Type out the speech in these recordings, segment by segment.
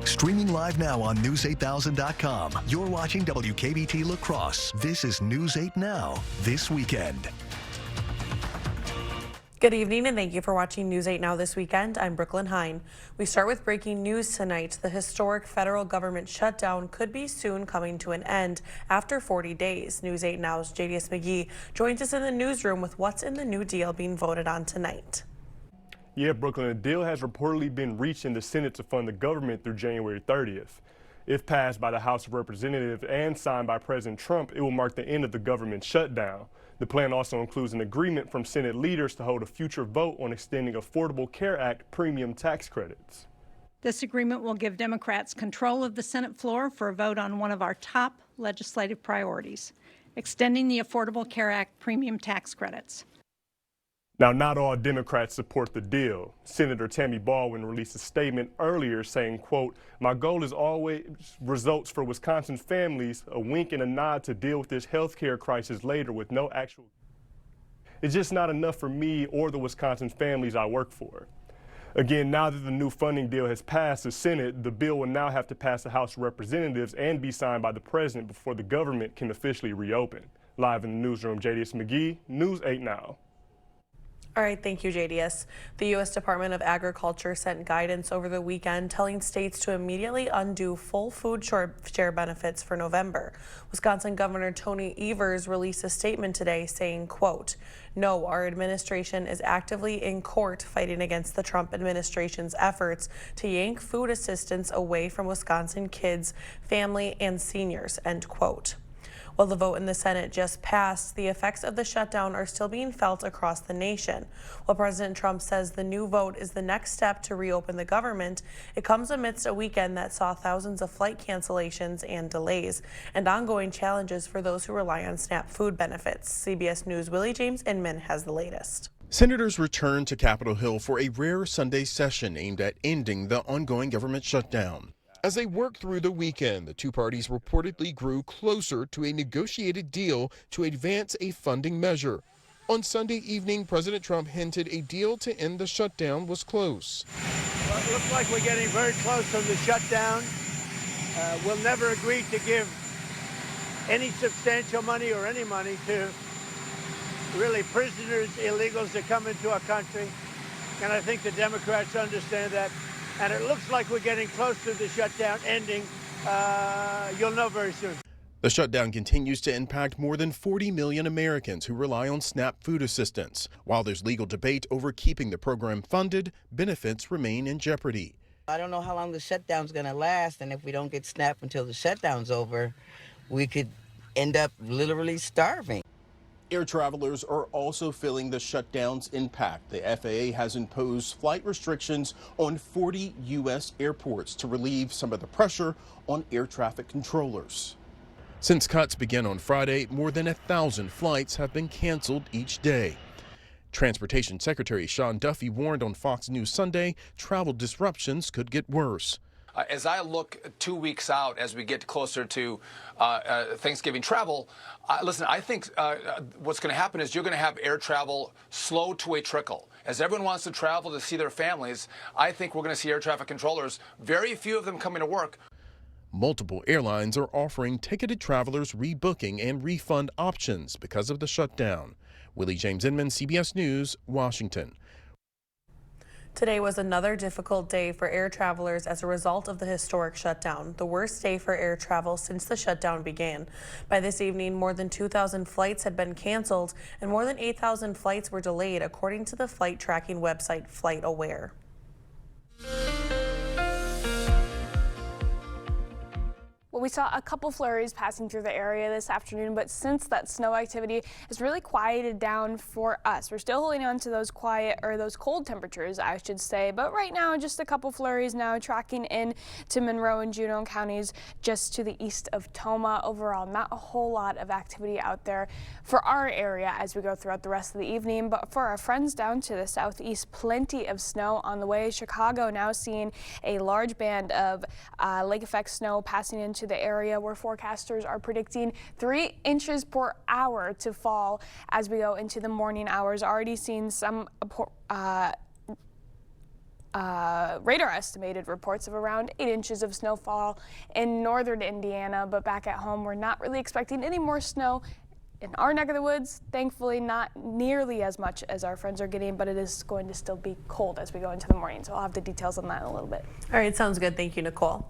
Streaming live now on News8000.com. You're watching WKBT La Crosse. This is News 8 Now, this weekend. Good evening and thank you for watching News 8 Now this weekend. I'm Brooklyn Hine. We start with breaking news tonight. The historic federal government shutdown could be soon coming to an end after 40 days. News 8 Now's JDS McGee joins us in the newsroom with what's in the new deal being voted on tonight. Yeah, Brooklyn, a deal has reportedly been reached in the Senate to fund the government through January 30th. If passed by the House of Representatives and signed by President Trump, it will mark the end of the government shutdown. The plan also includes an agreement from Senate leaders to hold a future vote on extending Affordable Care Act premium tax credits. This agreement will give Democrats control of the Senate floor for a vote on one of our top legislative priorities, extending the Affordable Care Act premium tax credits. Now, not all Democrats support the deal. Senator Tammy Baldwin released a statement earlier saying, quote, "My goal is always results for Wisconsin families, a wink and a nod to deal with this health care crisis later with no actual. It's just not enough for me or the Wisconsin families I work for." Again, now that the new funding deal has passed the Senate, the bill will now have to pass the House of Representatives and be signed by the president before the government can officially reopen. Live in the newsroom, JDS McGee, News 8 Now. All right, thank you, JDS. The U.S. Department of Agriculture sent guidance over the weekend telling states to immediately undo full food share benefits for November. Wisconsin Governor Tony Evers released a statement today saying, quote, "No, our administration is actively in court fighting against the Trump administration's efforts to yank food assistance away from Wisconsin kids, family, and seniors," end quote. While the vote in the Senate just passed, the effects of the shutdown are still being felt across the nation. While President Trump says the new vote is the next step to reopen the government, it comes amidst a weekend that saw thousands of flight cancellations and delays, and ongoing challenges for those who rely on SNAP food benefits. CBS News' Willie James Inman has the latest. Senators returned to Capitol Hill for a rare Sunday session aimed at ending the ongoing government shutdown. As they worked through the weekend, the two parties reportedly grew closer to a negotiated deal to advance a funding measure. On Sunday evening, President Trump hinted a deal to end the shutdown was close. Well, it looks like we're getting very close on the shutdown. We'll never agree to give any substantial money or any money to really prisoners, illegals that come into our country. And I think the Democrats understand that. And it looks like we're getting close to the shutdown ending. You'll know very soon. The shutdown continues to impact more than 40 million Americans who rely on SNAP food assistance. While there's legal debate over keeping the program funded, benefits remain in jeopardy. I don't know how long the shutdown's going to last, and if we don't get SNAP until the shutdown's over, we could end up literally starving. Air travelers are also feeling the shutdown's impact. The FAA has imposed flight restrictions on 40 U.S. airports to relieve some of the pressure on air traffic controllers. Since cuts began on Friday, more than 1,000 flights have been canceled each day. Transportation Secretary Sean Duffy warned on Fox News Sunday travel disruptions could get worse. As I look 2 weeks out, as we get closer to Thanksgiving travel, listen, I think what's going to happen is you're going to have air travel slow to a trickle. As everyone wants to travel to see their families, I think we're going to see air traffic controllers, very few of them coming to work. Multiple airlines are offering ticketed travelers rebooking and refund options because of the shutdown. Willie James Inman, CBS News, Washington. Today was another difficult day for air travelers as a result of the historic shutdown, the worst day for air travel since the shutdown began. By this evening, more than 2,000 flights had been canceled and more than 8,000 flights were delayed, according to the flight tracking website FlightAware. Well, we saw a couple flurries passing through the area this afternoon, but since that snow activity has really quieted down for us, we're still holding on to those cold temperatures, I should say. But right now, just a couple flurries now tracking in to Monroe and Juneau counties just to the east of Tomah. Overall, not a whole lot of activity out there for our area as we go throughout the rest of the evening. But for our friends down to the southeast, plenty of snow on the way. Chicago now seeing a large band of lake effect snow passing into the area where forecasters are predicting 3 inches per hour to fall as we go into the morning hours. Already seeing some radar estimated reports of around 8 inches of snowfall in northern Indiana, but back at home, we're not really expecting any more snow. In our neck of the woods, thankfully not nearly as much as our friends are getting, but it is going to still be cold as we go into the morning. So I'll have the details on that in a little bit. All right, sounds good. Thank you, Nicole.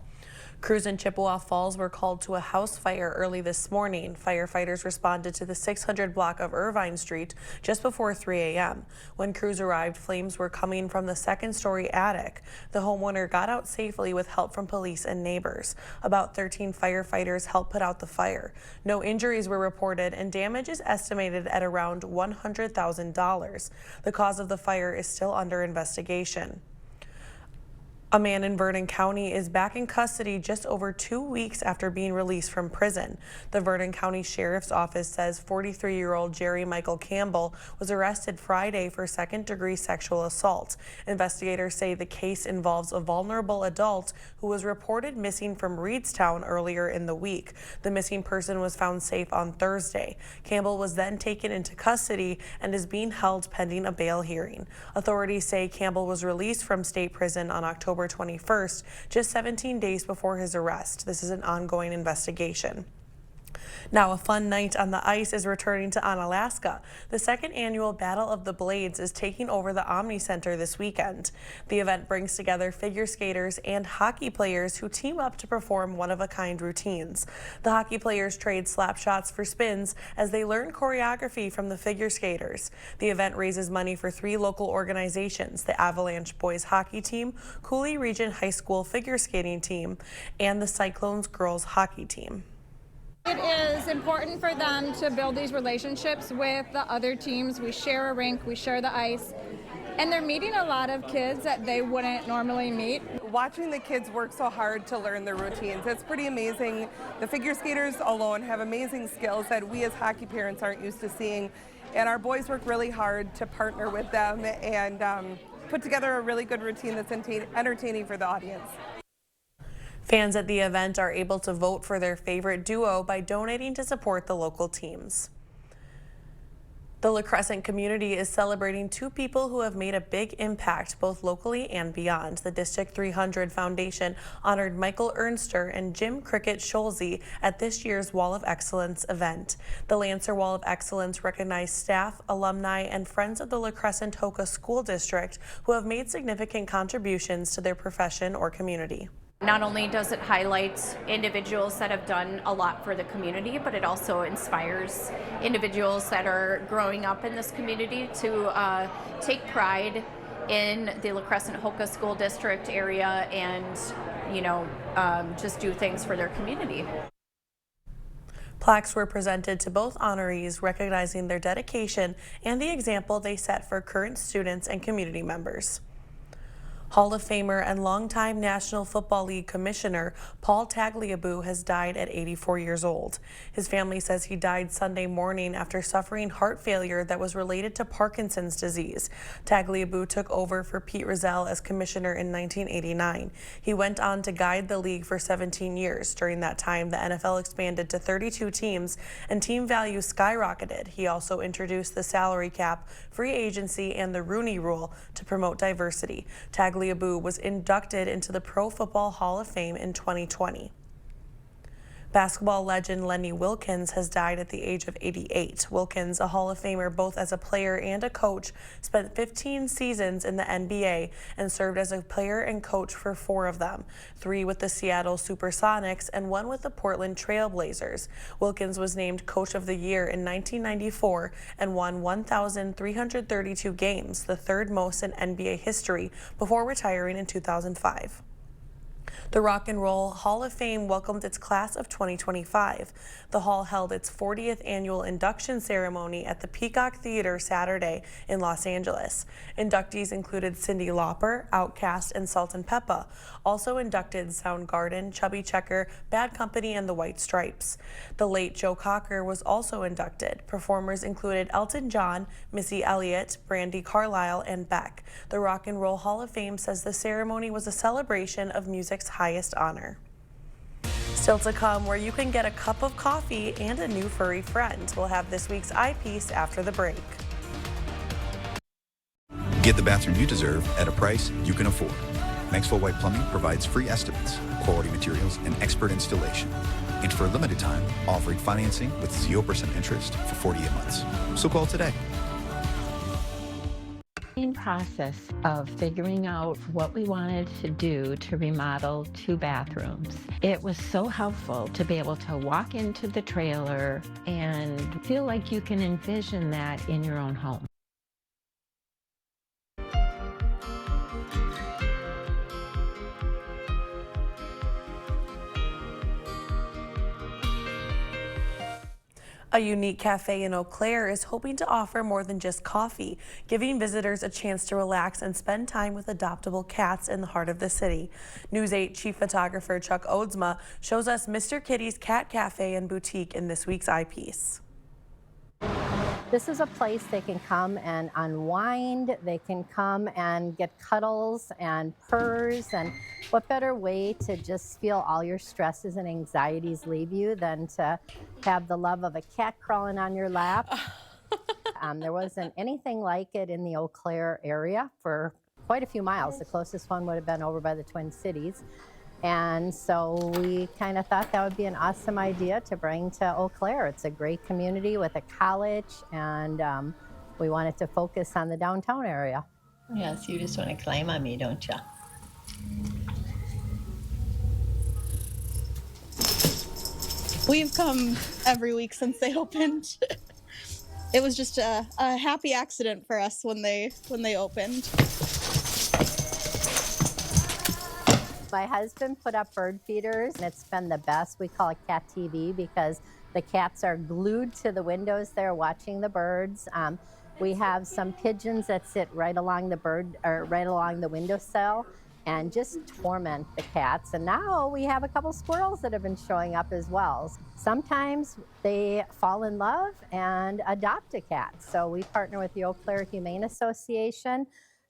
Crews in Chippewa Falls were called to a house fire early this morning. Firefighters responded to the 600 block of Irvine Street just before 3 a.m. When crews arrived, flames were coming from the second-story attic. The homeowner got out safely with help from police and neighbors. About 13 firefighters helped put out the fire. No injuries were reported, and damage is estimated at around $100,000. The cause of the fire is still under investigation. A man in Vernon County is back in custody just over 2 weeks after being released from prison. The Vernon County Sheriff's Office says 43-year-old Jerry Michael Campbell was arrested Friday for second-degree sexual assault. Investigators say the case involves a vulnerable adult who was reported missing from Reedstown earlier in the week. The missing person was found safe on Thursday. Campbell was then taken into custody and is being held pending a bail hearing. Authorities say Campbell was released from state prison on October 21st, just 17 days before his arrest. This is an ongoing investigation. Now, a fun night on the ice is returning to Onalaska. The second annual Battle of the Blades is taking over the Omni Center this weekend. The event brings together figure skaters and hockey players who team up to perform one-of-a-kind routines. The hockey players trade slap shots for spins as they learn choreography from the figure skaters. The event raises money for 3 local organizations: the Avalanche Boys Hockey Team, Cooley Region High School Figure Skating Team, and the Cyclones Girls Hockey Team. It is important for them to build these relationships with the other teams. We share a rink, we share the ice, and they're meeting a lot of kids that they wouldn't normally meet. Watching the kids work so hard to learn their routines, it's pretty amazing. The figure skaters alone have amazing skills that we as hockey parents aren't used to seeing, and our boys work really hard to partner with them and put together a really good routine that's entertaining for the audience. Fans at the event are able to vote for their favorite duo by donating to support the local teams. The La Crescent community is celebrating 2 people who have made a big impact both locally and beyond. The District 300 Foundation honored Michael Ernster and Jim Cricket Scholze at this year's Wall of Excellence event. The Lancer Wall of Excellence recognized staff, alumni, and friends of the La Crescent Hoka School District who have made significant contributions to their profession or community. Not only does it highlight individuals that have done a lot for the community, but it also inspires individuals that are growing up in this community to take pride in the La Crescent Hoka School District area and, just do things for their community. Plaques were presented to both honorees, recognizing their dedication and the example they set for current students and community members. Hall of Famer and longtime National Football League Commissioner Paul Tagliabue has died at 84 years old. His family says he died Sunday morning after suffering heart failure that was related to Parkinson's disease. Tagliabue took over for Pete Rozelle as commissioner in 1989. He went on to guide the league for 17 years. During that time, the NFL expanded to 32 teams and team value skyrocketed. He also introduced the salary cap, free agency, and the Rooney Rule to promote diversity. Tagliabue was inducted into the Pro Football Hall of Fame in 2020. Basketball legend Lenny Wilkens has died at the age of 88. Wilkens, a Hall of Famer both as a player and a coach, spent 15 seasons in the NBA and served as a player and coach for 4 of them, 3 with the Seattle Supersonics and 1 with the Portland Trail Blazers. Wilkens was named Coach of the Year in 1994 and won 1,332 games, the 3rd most in NBA history, before retiring in 2005. The Rock and Roll Hall of Fame welcomed its class of 2025. The hall held its 40th annual induction ceremony at the Peacock Theater Saturday in Los Angeles. Inductees included Cyndi Lauper, Outkast, and Salt-N-Pepa. Also inducted Soundgarden, Chubby Checker, Bad Company, and the White Stripes. The late Joe Cocker was also inducted. Performers included Elton John, Missy Elliott, Brandi Carlile, and Beck. The Rock and Roll Hall of Fame says the ceremony was a celebration of music's highest honor. Still to come, where you can get a cup of coffee and a new furry friend. We'll have this week's eyepiece after the break. Get the bathroom you deserve at a price you can afford. Maxwell White Plumbing provides free estimates, quality materials, and expert installation. And for a limited time, offering financing with 0% interest for 48 months. So call today. Process of figuring out what we wanted to do to remodel 2 bathrooms. It was so helpful to be able to walk into the trailer and feel like you can envision that in your own home. A unique cafe in Eau Claire is hoping to offer more than just coffee, giving visitors a chance to relax and spend time with adoptable cats in the heart of the city. News 8 chief photographer Chuck Odsma shows us Mr. Kitty's Cat Cafe and Boutique in this week's eyepiece. This is a place they can come and unwind, they can come and get cuddles and purrs, and what better way to just feel all your stresses and anxieties leave you than to have the love of a cat crawling on your lap. There wasn't anything like it in the Eau Claire area for quite a few miles. The closest one would have been over by the Twin Cities. And so we kind of thought that would be an awesome idea to bring to Eau Claire. It's a great community with a college, and we wanted to focus on the downtown area. Yes, you just want to climb on me, don't you? We've come every week since they opened. It was just a happy accident for us when they opened. My husband put up bird feeders, and it's been the best. We call it Cat TV because the cats are glued to the windows there watching the birds. We have some pigeons that sit right along the windowsill and just torment the cats. And now we have a couple squirrels that have been showing up as well. Sometimes they fall in love and adopt a cat. So we partner with the Eau Claire Humane Association.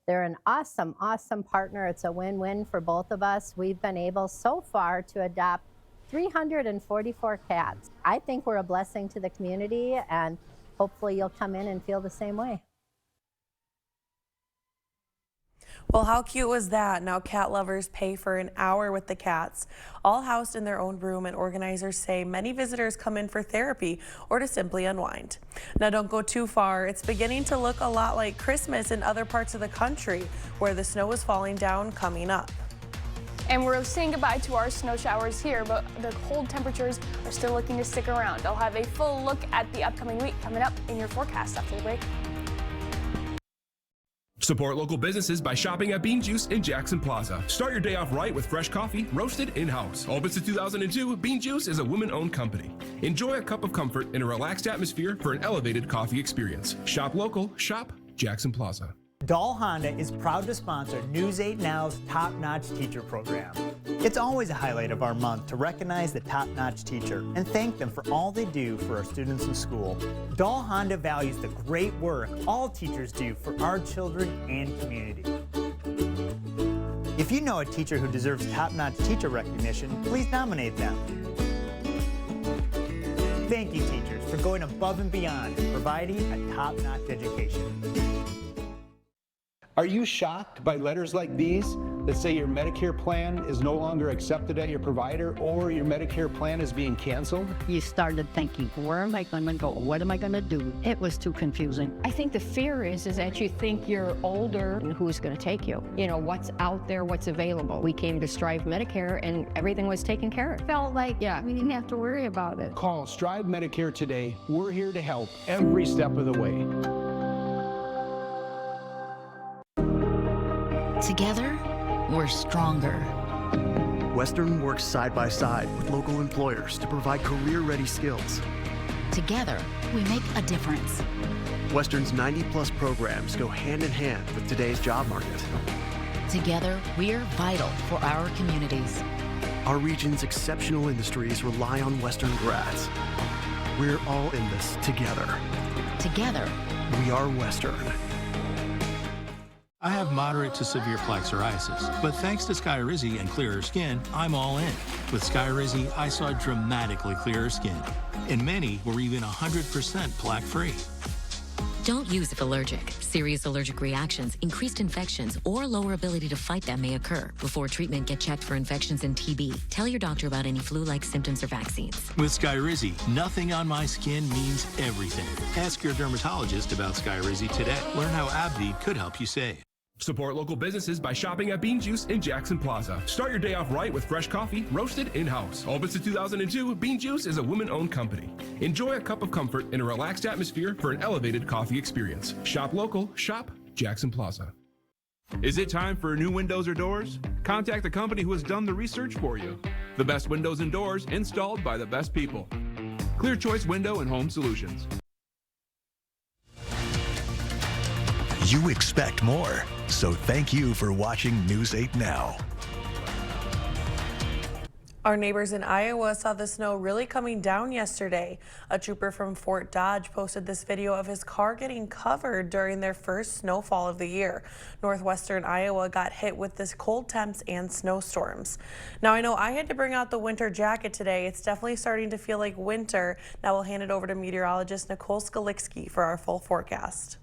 They're an awesome, awesome partner. It's a win-win for both of us. We've been able so far to adopt 344 cats. I think we're a blessing to the community, and hopefully you'll come in and feel the same way. Well, how cute was that? Now cat lovers pay for an hour with the cats, all housed in their own room, and organizers say many visitors come in for therapy or to simply unwind. Now don't go too far. It's beginning to look a lot like Christmas in other parts of the country where the snow is falling down coming up. And we're saying goodbye to our snow showers here, but the cold temperatures are still looking to stick around. I'll have a full look at the upcoming week coming up in your forecast after the break. Support local businesses by shopping at Bean Juice in Jackson Plaza. Start your day off right with fresh coffee, roasted in-house. Open since 2002, Bean Juice is a women-owned company. Enjoy a cup of comfort in a relaxed atmosphere for an elevated coffee experience. Shop local, shop Jackson Plaza. Dahl Honda is proud to sponsor News 8 Now's Top Notch Teacher program. It's always a highlight of our month to recognize the top-notch teacher and thank them for all they do for our students in school. Dahl Honda values the great work all teachers do for our children and community. If you know a teacher who deserves top-notch teacher recognition, please nominate them. Thank you, teachers, for going above and beyond and providing a top-notch education. Are you shocked by letters like these that say your Medicare plan is no longer accepted at your provider or your Medicare plan is being canceled? You started thinking, where am I going to go? What am I going to do? It was too confusing. I think the fear is that you think you're older and who's going to take you? You know, what's out there, what's available. We came to Strive Medicare and everything was taken care of. Felt like we didn't have to worry about it. Call Strive Medicare today. We're here to help every step of the way. Together, we're stronger. Western works side by side with local employers to provide career-ready skills. Together, we make a difference. Western's 90-plus programs go hand in hand with today's job market. Together, we're vital for our communities. Our region's exceptional industries rely on Western grads. We're all in this together. Together, we are Western. I have moderate to severe plaque psoriasis, but thanks to Skyrizi and Clearer Skin, I'm all in. With Skyrizi, I saw dramatically clearer skin, and many were even 100% plaque-free. Don't use if allergic. Serious allergic reactions, increased infections, or lower ability to fight them may occur. Before treatment, get checked for infections and TB. Tell your doctor about any flu-like symptoms or vaccines. With Skyrizi, nothing on my skin means everything. Ask your dermatologist about Skyrizi today. Learn how AbbVie could help you save. Support local businesses by shopping at Bean Juice in Jackson Plaza. Start your day off right with fresh coffee, roasted in-house. Open since 2002, Bean Juice is a women-owned company. Enjoy a cup of comfort in a relaxed atmosphere for an elevated coffee experience. Shop local, shop Jackson Plaza. Is it time for new windows or doors? Contact the company who has done the research for you. The best windows and doors installed by the best people. Clear Choice Window and Home Solutions. You expect more, so thank you for watching News 8 Now. Our neighbors in Iowa saw the snow really coming down yesterday. A trooper from Fort Dodge posted this video of his car getting covered during their first snowfall of the year. Northwestern Iowa got hit with this cold temps and snowstorms. Now I know I had to bring out the winter jacket today. It's definitely starting to feel like winter. Now we'll hand it over to meteorologist Nicole Skalicki for our full forecast.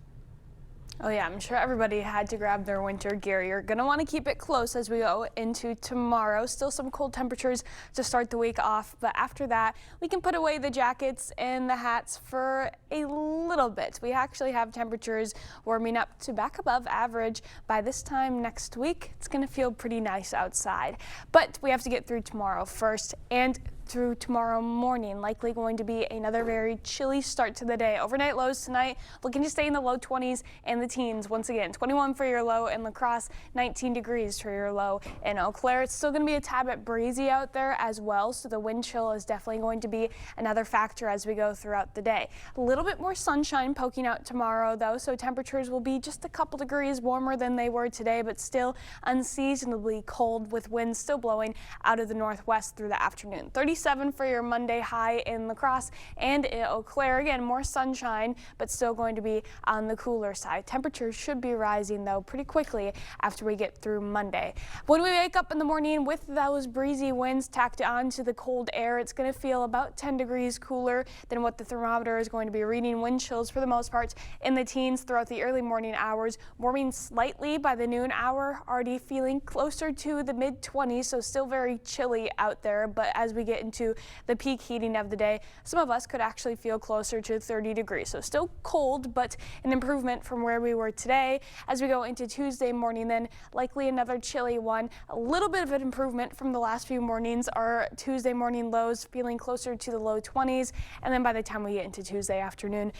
Oh yeah, I'm sure everybody had to grab their winter gear. You're going to want to keep it close as we go into tomorrow. Still some cold temperatures to start the week off, but after that, we can put away the jackets and the hats for a little bit. We actually have temperatures warming up to back above average by this time next week. It's going to feel pretty nice outside, but we have to get through tomorrow first and through tomorrow morning. Likely going to be another very chilly start to the day. Overnight lows tonight looking to stay in the low 20s and the teens. Once again, 21 for your low in La Crosse, 19 degrees for your low in Eau Claire. It's still going to be a tad bit breezy out there as well, so the wind chill is definitely going to be another factor as we go throughout the day. A little bit more sunshine poking out tomorrow though, so temperatures will be just a couple degrees warmer than they were today, but still unseasonably cold with winds still blowing out of the northwest through the afternoon. 37 for your Monday high in La Crosse and in Eau Claire. Again, more sunshine, but still going to be on the cooler side. Temperatures should be rising though pretty quickly after we get through Monday. When we wake up in the morning with those breezy winds tacked on to the cold air, it's going to feel about 10 degrees cooler than what the thermometer is going to be reading. Wind chills for the most part in the teens throughout the early morning hours, warming slightly by the noon hour, already feeling closer to the mid 20s, so still very chilly out there. But as we get into the peak heating of the day, some of us could actually feel closer to 30 degrees. So still cold, but an improvement from where we were today. As we go into Tuesday morning, then likely another chilly one. A little bit of an improvement from the last few mornings. Our Tuesday morning lows feeling closer to the low 20s. And then by the time we get into Tuesday afternoon,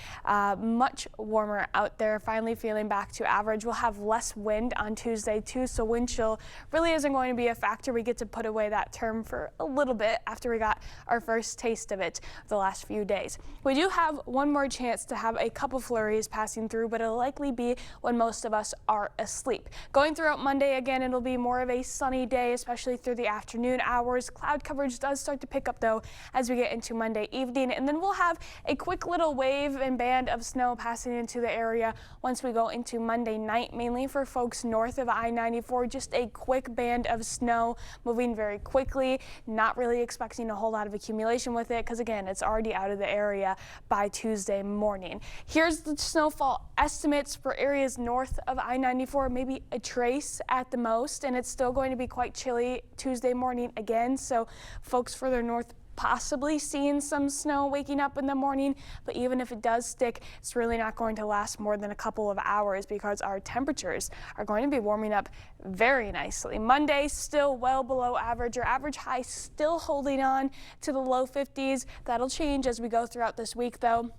much warmer out there, finally feeling back to average. We'll have less wind on Tuesday too, so wind chill really isn't going to be a factor. We get to put away that term for a little bit after we got our first taste of it the last few days. We do have one more chance to have a couple flurries passing through, but it'll likely be when most of us are asleep. Going throughout Monday again, it'll be more of a sunny day, especially through the afternoon hours. Cloud coverage does start to pick up though as we get into Monday evening, and then we'll have a quick little wave and band of snow passing into the area once we go into Monday night, mainly for folks north of I-94. Just a quick band of snow moving very quickly, not really expecting a whole lot of accumulation with it because again, it's already out of the area by Tuesday morning. Here's the snowfall estimates for areas north of I-94, maybe a trace at the most, and it's still going to be quite chilly Tuesday morning again, so folks further north possibly seeing some snow waking up in the morning, but even if it does stick, it's really not going to last more than a couple of hours because our temperatures are going to be warming up very nicely. Monday still well below average. Your average high still holding on to the low 50s. That'll change as we go throughout this week though.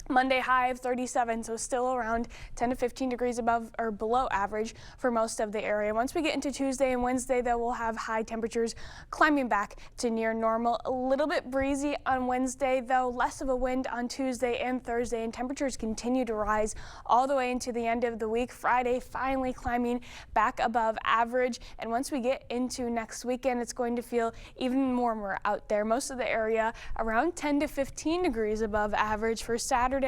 Monday high of 37, so still around 10 to 15 degrees above or below average for most of the area. Once we get into Tuesday and Wednesday, though, we'll have high temperatures climbing back to near normal. A little bit breezy on Wednesday, though, less of a wind on Tuesday and Thursday, and temperatures continue to rise all the way into the end of the week. Friday finally climbing back above average, and once we get into next weekend, it's going to feel even warmer out there. Most of the area around 10 to 15 degrees above average for Saturday,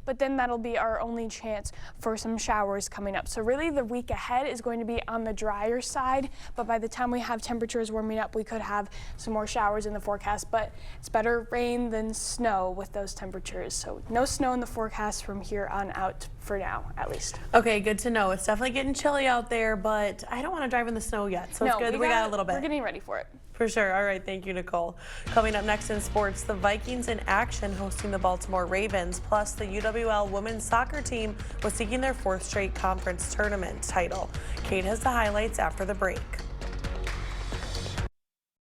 but then that'll be our only chance for some showers coming up. So really the week ahead is going to be on the drier side, but by the time we have temperatures warming up, we could have some more showers in the forecast, but it's better rain than snow with those temperatures. So no snow in the forecast from here on out for now, at least. Okay, good to know. It's definitely getting chilly out there, but I don't want to drive in the snow yet, so it's good. We got a little bit. We're getting ready for it. For sure. All right, thank you, Nicole. Coming up next in sports, the Vikings in action hosting the Baltimore Ravens, plus the UWL women's soccer team was seeking their 4th straight conference tournament title. Kate has the highlights after the break.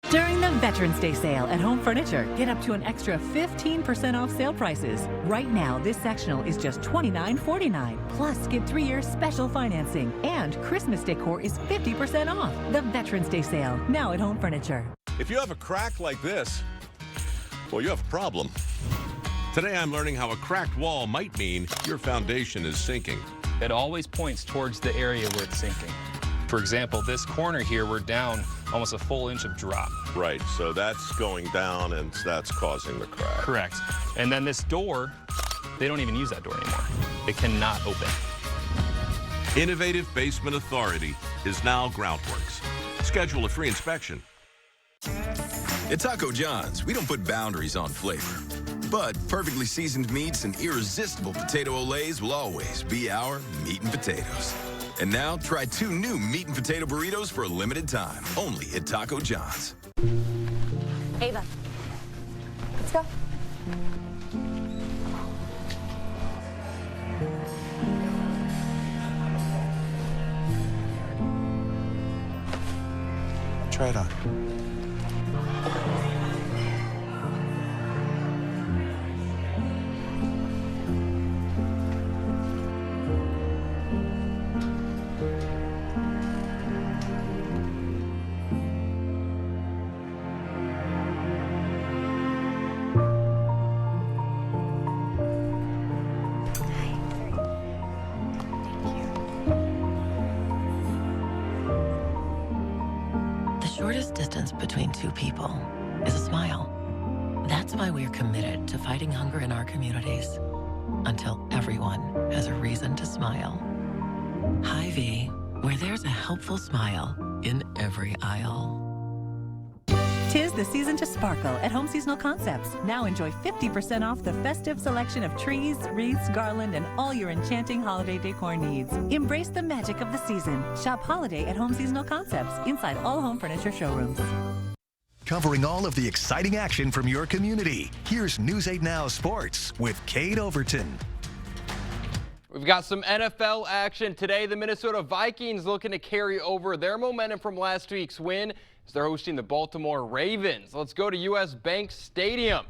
During the Veterans Day sale at Home Furniture, get up to an extra 15% off sale prices. Right now, this sectional is just $29.49. Plus, get 3 years special financing. And Christmas decor is 50% off. The Veterans Day sale, now at Home Furniture. If you have a crack like this, well, you have a problem. Today, I'm learning how a cracked wall might mean your foundation is sinking. It always points towards the area where it's sinking. For example, this corner here, we're down almost a full inch of drop. Right, so that's going down and that's causing the crack. Correct. And then this door, they don't even use that door anymore. It cannot open. Innovative Basement Authority is now Groundworks. Schedule a free inspection. At Taco John's, we don't put boundaries on flavor. But perfectly seasoned meats and irresistible potato olays will always be our meat and potatoes. And now, try 2 new meat and potato burritos for a limited time, only at Taco John's. Ava, let's go. Try it on. Shortest distance between 2 people is a smile. That's why we're committed to fighting hunger in our communities until everyone has a reason to smile. Hy-Vee, where there's a helpful smile in every aisle. 'Tis the season to sparkle at Home Seasonal Concepts. Now enjoy 50% off the festive selection of trees, wreaths, garland, and all your enchanting holiday decor needs. Embrace the magic of the season. Shop holiday at Home Seasonal Concepts inside all home furniture showrooms. Covering all of the exciting action from your community, here's News 8 Now Sports with Kate Overton. We've got some NFL action today. The Minnesota Vikings looking to carry over their momentum from last week's win as they're hosting the Baltimore Ravens. Let's go to US Bank Stadium.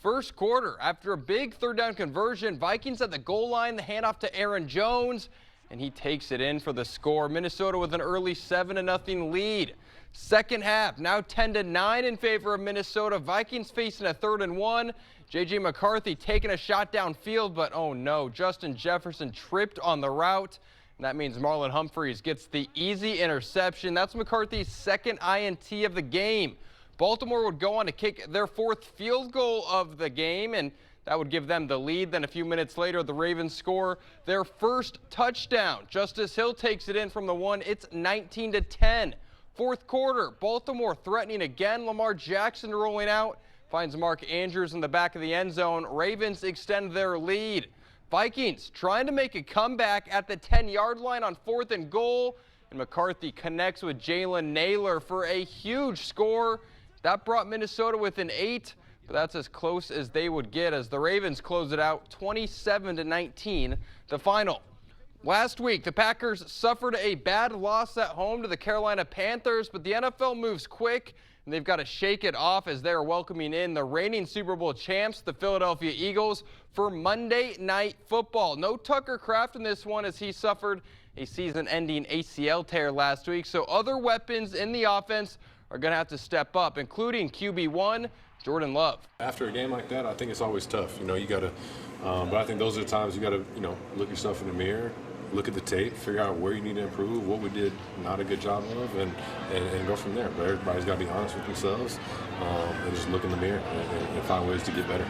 First quarter, after a big 3rd down conversion, Vikings at the goal line, the handoff to Aaron Jones, and he takes it in for the score. Minnesota with an early 7-0 lead. Second half, now 10-9 in favor of Minnesota. Vikings facing a 3rd and 1. J.J. McCarthy taking a shot downfield, but oh no, Justin Jefferson tripped on the route. And that means Marlon Humphreys gets the easy interception. That's McCarthy's 2nd INT of the game. Baltimore would go on to kick their 4th field goal of the game, and that would give them the lead. Then a few minutes later, the Ravens score their 1st touchdown. Justice Hill takes it in from the 1. It's 19-10. 4th quarter, Baltimore threatening again. Lamar Jackson rolling out. Finds Mark Andrews in the back of the end zone. Ravens extend their lead. Vikings trying to make a comeback at the 10-yard line on 4th and goal. And McCarthy connects with Jalen Naylor for a huge score. That brought Minnesota within 8, but that's as close as they would get as the Ravens close it out 27-19, the final. Last week, the Packers suffered a bad loss at home to the Carolina Panthers, but the NFL moves quick, and they've got to shake it off as they're welcoming in the reigning Super Bowl champs, the Philadelphia Eagles, for Monday Night Football. No Tucker Kraft in this one as he suffered a season-ending ACL tear last week, so other weapons in the offense are going to have to step up, including QB1, Jordan Love. After a game like that, I think it's always tough. You know, you got to, but I think those are the times you got to, look yourself in the mirror, look at the tape, figure out where you need to improve, what we did not a good job of, and go from there. But everybody's got to be honest with themselves and just look in the mirror and find ways to get better.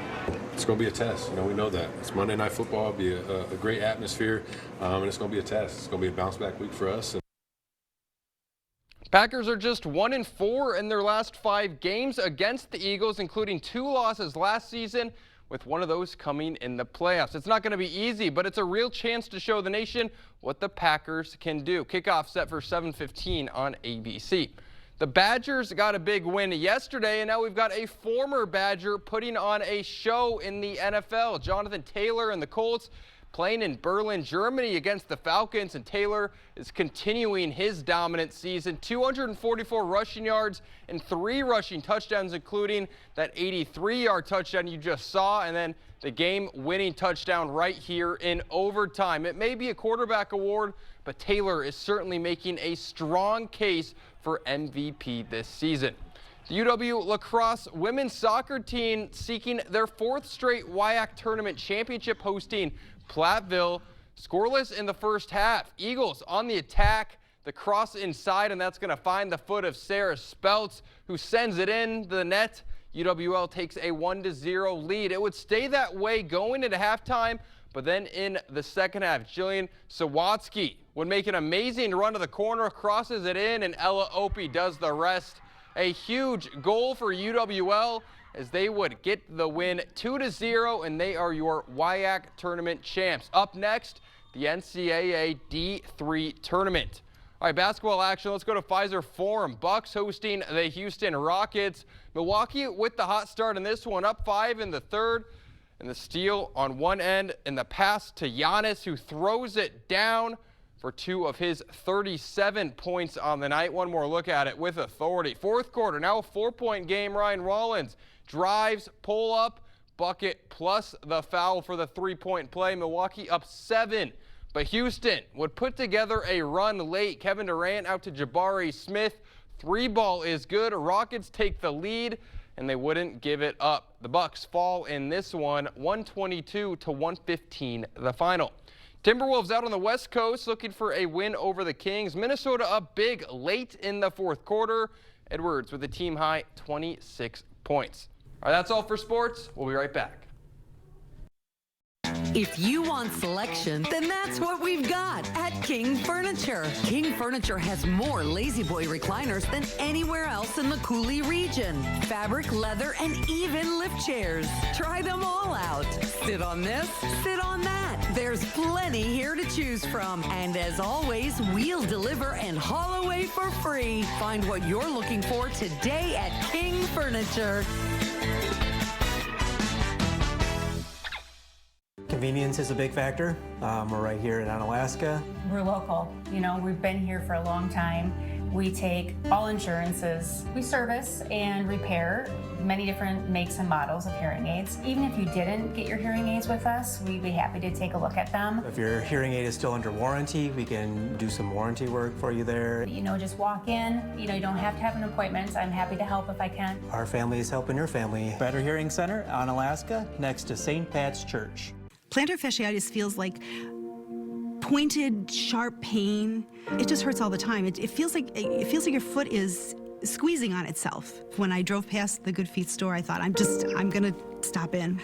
It's going to be a test. We know that. It's Monday Night Football. It'll be a great atmosphere, and it's going to be a test. It's going to be a bounce-back week for us. Packers are just 1-4 in their last 5 games against the Eagles, including 2 losses last season, with one of those coming in the playoffs. It's not going to be easy, but it's a real chance to show the nation what the Packers can do. Kickoff set for 7:15 on ABC. The Badgers got a big win yesterday, and now we've got a former Badger putting on a show in the NFL. Jonathan Taylor and the Colts playing in Berlin, Germany against the Falcons, and Taylor is continuing his dominant season. 244 rushing yards and 3 rushing touchdowns, including that 83-yard touchdown you just saw, and then the game-winning touchdown right here in overtime. It may be a quarterback award, but Taylor is certainly making a strong case for MVP this season. The UW lacrosse women's soccer team seeking their 4th straight WIAC tournament championship, hosting Platteville. Scoreless in the first half. Eagles on the attack. The cross inside, and that's going to find the foot of Sarah Speltz, who sends it in the net. UWL takes a 1-0 lead. It would stay that way going into halftime, but then in the second half, Jillian Sawatsky would make an amazing run to the corner, crosses it in, and Ella Opie does the rest. A huge goal for UWL as they would get the win 2-0, and they are your WIAC tournament champs. Up next, the NCAA D3 tournament. All right, basketball action. Let's go to Pfizer Forum. Bucks hosting the Houston Rockets. Milwaukee with the hot start in this one, up 5 in the third. And the steal on one end, and the pass to Giannis, who throws it down for 2 of his 37 points on the night. One more look at it with authority. Fourth quarter, now a 4-point game. Ryan Rollins drives, pull up, bucket, plus the foul for the 3-point play. Milwaukee up 7. But Houston would put together a run late. Kevin Durant out to Jabari Smith. 3-ball is good. Rockets take the lead, and they wouldn't give it up. The Bucks fall in this one, 122-115, the final. Timberwolves out on the West Coast looking for a win over the Kings. Minnesota up big late in the fourth quarter. Edwards with a team high 26 points. All right, that's all for sports. We'll be right back. If you want selection, then that's what we've got at King Furniture. King Furniture has more La-Z-Boy recliners than anywhere else in the Coulee region. Fabric, leather, and even lift chairs. Try them all out. Sit on this, sit on that. There's plenty here to choose from. And as always, we'll deliver and haul away for free. Find what you're looking for today at King Furniture. Convenience is a big factor. We're right here in Onalaska. We're local. You know, we've been here for a long time. We take all insurances. We service and repair many different makes and models of hearing aids. Even if you didn't get your hearing aids with us, we'd be happy to take a look at them. If your hearing aid is still under warranty, we can do some warranty work for you there. You know, just walk in. You know, you don't have to have an appointment. I'm happy to help if I can. Our family is helping your family. Better Hearing Center, Onalaska, next to St. Pat's Church. Plantar fasciitis feels like pointed, sharp pain. It just hurts all the time. It feels like your foot is squeezing on itself. When I drove past the Good Feet store, I thought, I'm gonna stop in.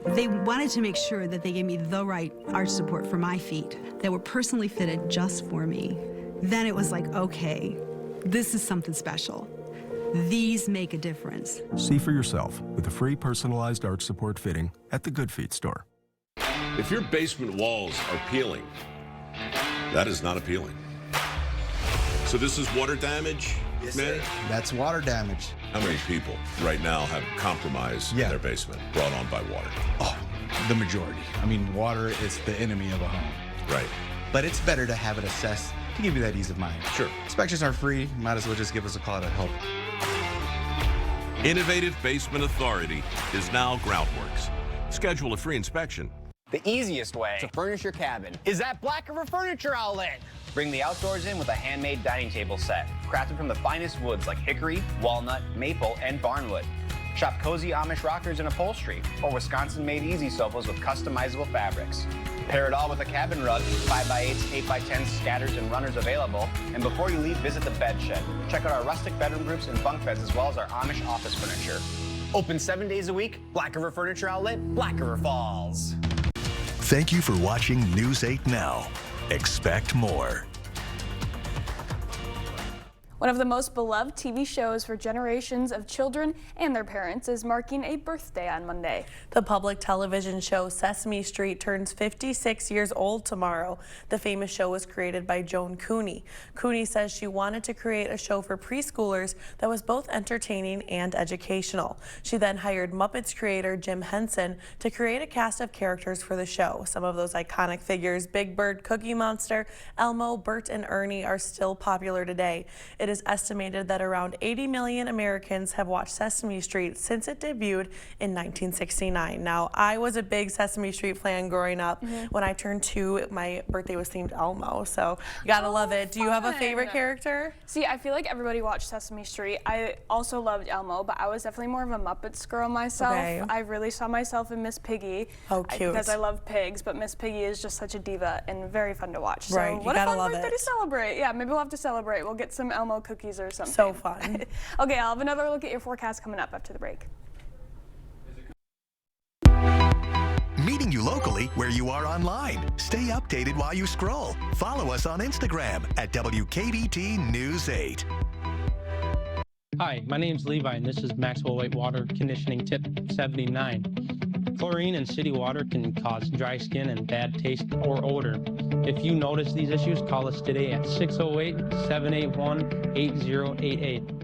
They wanted to make sure that they gave me the right arch support for my feet that were personally fitted just for me. Then it was like, okay, this is something special. These make a difference. See for yourself with a free personalized arch support fitting at the Good Feet store. If your basement walls are peeling, that is not appealing. So this is water damage, yes, man? Sir. That's water damage. How many people right now have compromised their basement brought on by water? Oh, the majority. I mean, water is the enemy of a home. Right. But it's better to have it assessed to give you that ease of mind. Sure. Inspections are free. Might as well just give us a call to help. Innovative Basement Authority is now Groundworks. Schedule a free inspection. The easiest way to furnish your cabin is at Black River Furniture Outlet. Bring the outdoors in with a handmade dining table set, crafted from the finest woods like hickory, walnut, maple, and barnwood. Shop cozy Amish rockers and upholstery, or Wisconsin-made easy sofas with customizable fabrics. Pair it all with a cabin rug, 5x8s, 8x10s, scatters, and runners available. And before you leave, visit the bed shed. Check out our rustic bedroom groups and bunk beds, as well as our Amish office furniture. Open 7 days a week, Black River Furniture Outlet, Black River Falls. Thank you for watching News 8 Now. Expect more. One of the most beloved TV shows for generations of children and their parents is marking a birthday on Monday. The public television show Sesame Street turns 56 years old tomorrow. The famous show was created by Joan Cooney. Cooney says she wanted to create a show for preschoolers that was both entertaining and educational. She then hired Muppets creator Jim Henson to create a cast of characters for the show. Some of those iconic figures, Big Bird, Cookie Monster, Elmo, Bert, and Ernie, are still popular today. It is estimated that around 80 million Americans have watched Sesame Street since it debuted in 1969. Now, I was a big Sesame Street fan growing up. When I turned 2, my birthday was themed Elmo, so you gotta love it. Do you have a favorite character? See, I feel like everybody watched Sesame Street. I also loved Elmo, but I was definitely more of a Muppets girl myself. Okay. I really saw myself in Miss Piggy. Oh, cute. Because I love pigs, but Miss Piggy is just such a diva and very fun to watch. Right, So you what a gotta fun love birthday it. to celebrate. Yeah, maybe we'll have to celebrate. We'll get some Elmo cookies or something. So fun. Okay, I'll have another look at your forecast coming up after the break. Meeting you locally where you are online. Stay updated while you scroll. Follow us on Instagram at WKBT News 8. Hi, my name's Levi, and this is Maxwell White Water Conditioning Tip 79. Chlorine in city water can cause dry skin and bad taste or odor. If you notice these issues, call us today at 608-781-8088.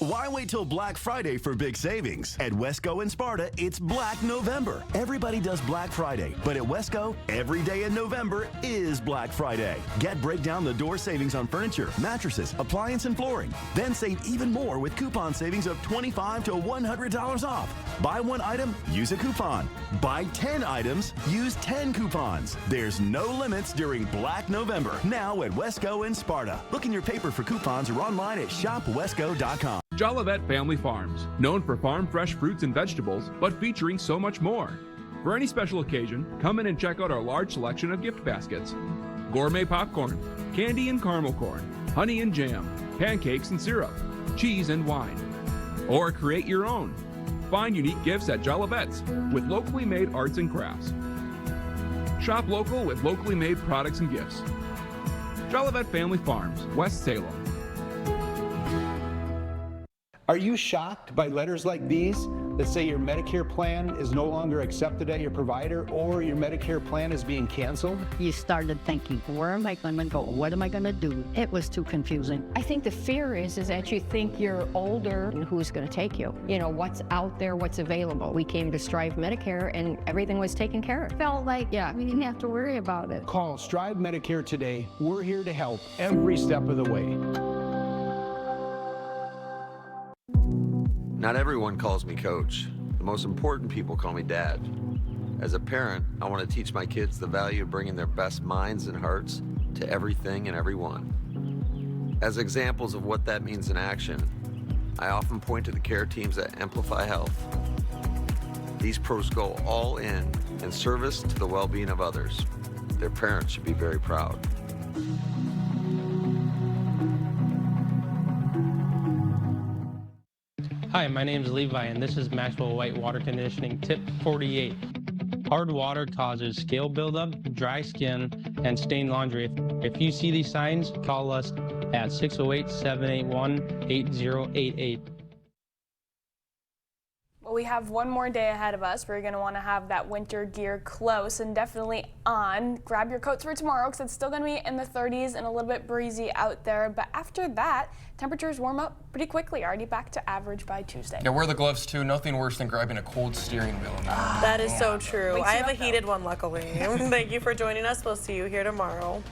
Why wait till Black Friday for big savings? At Wesco and Sparta, it's Black November. Everybody does Black Friday, but at Wesco, every day in November is Black Friday. Get breakdown the door savings on furniture, mattresses, appliance, and flooring. Then save even more with coupon savings of $25 to $100 off. Buy one item, use a coupon. Buy 10 items, use 10 coupons. There's no limits during Black November. Now at Wesco and Sparta. Look in your paper for coupons or online at shopwesco.com. Jolivet Family Farms, known for farm fresh fruits and vegetables, but featuring so much more. For any special occasion, come in and check out our large selection of gift baskets. Gourmet popcorn, candy and caramel corn, honey and jam, pancakes and syrup, cheese and wine. Or create your own. Find unique gifts at Jolivet's with locally made arts and crafts. Shop local with locally made products and gifts. Jolivet Family Farms, West Salem. Are you shocked by letters like these that say your Medicare plan is no longer accepted at your provider or your Medicare plan is being canceled? You started thinking, where am I going to go? What am I going to do? It was too confusing. I think the fear is that you think you're older and who's going to take you? You know, what's out there, what's available. We came to Strive Medicare and everything was taken care of. Felt like we didn't have to worry about it. Call Strive Medicare today. We're here to help every step of the way. Not everyone calls me coach. The most important people call me dad. As a parent, I want to teach my kids the value of bringing their best minds and hearts to everything and everyone. As examples of what that means in action, I often point to the care teams at Amplify Health. These pros go all in service to the well-being of others. Their parents should be very proud. Hi, my name is Levi, and this is Maxwell White Water Conditioning Tip 48. Hard water causes scale buildup, dry skin, and stained laundry. If you see these signs, call us at 608-781-8088. Well, we have one more day ahead of us. We're going to want to have that winter gear close and definitely on. Grab your coats for tomorrow because it's still going to be in the 30s and a little bit breezy out there. But after that, temperatures warm up pretty quickly, already back to average by Tuesday. Yeah, wear the gloves too. Nothing worse than grabbing a cold steering wheel. That is so true. Wakes I you have a up, though. heated one, luckily. Thank you for joining us. We'll see you here tomorrow.